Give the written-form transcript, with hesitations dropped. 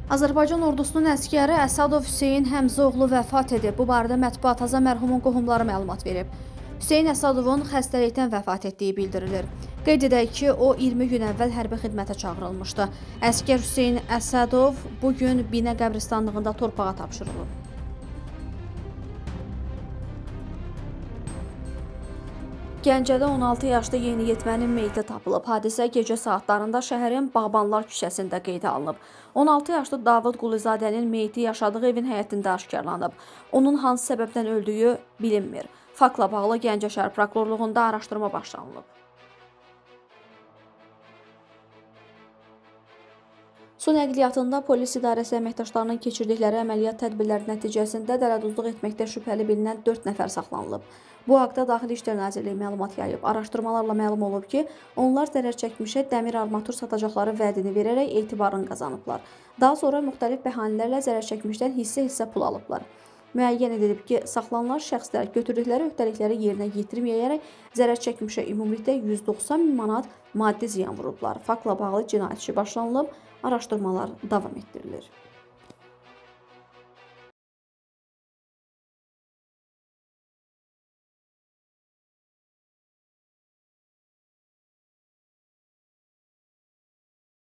Azərbaycan ordusunun əsgəri Əsədov Hüseyn Həmzəoğlu vəfat edib. Bu barədə Mətbuat Aza mərhumun qohumları məlumat verib. Hüseyn Əsədovun xəstəlikdən vəfat etdiyi bildirilir. Qeyd edək ki, o 20 gün əvvəl hərbi xidmətə çağırılmışdı. Əsgər Hüseyn Əsədov bu gün Binə qəbristanlığında torpağa tapşırılıb. Gəncədə 16 yaşlı yeniyetmənin meyiti tapılıb. Hadisə gecə saatlarında şəhərin Bağbanlar küçəsində qeydə alınıb. 16 yaşlı Davud Quluzadənin meyiti yaşadığı evin həyətində aşkarlanıb. Onun hansı səbəbdən öldüyü bilinmir. Faktla bağlı Gəncə şəhər prokurorluğunda araşdırma başlanılıb. Su nəqliyyatında polis idarəsi əməkdaşlarının keçirdikləri əməliyyat tədbirləri nəticəsində dələduzluq etməkdə şübhəli bilinən 4 nəfər saxlanılıb. Bu haqda Daxili İşlər Nazirliyi məlumat yayıb. Araşdırmalarla məlum olub ki, onlar zərərçəkmişə dəmir armatur satacaqları vədini verərək etibarını qazanıblar. Daha sonra müxtəlif bəhanələrlə zərərçəkmişdən hissə-hissə pul alıblar. Müəyyən edilib ki, saxlanılan şəxslər götürdükləri öhdəlikləri yerinə yetirməyərək zərərçəkmişə ümumilikdə 190 min manat maddi ziyan vurublar. Faktla bağlı cinayət işi başlanılıb, araşdırmalar davam etdirilir.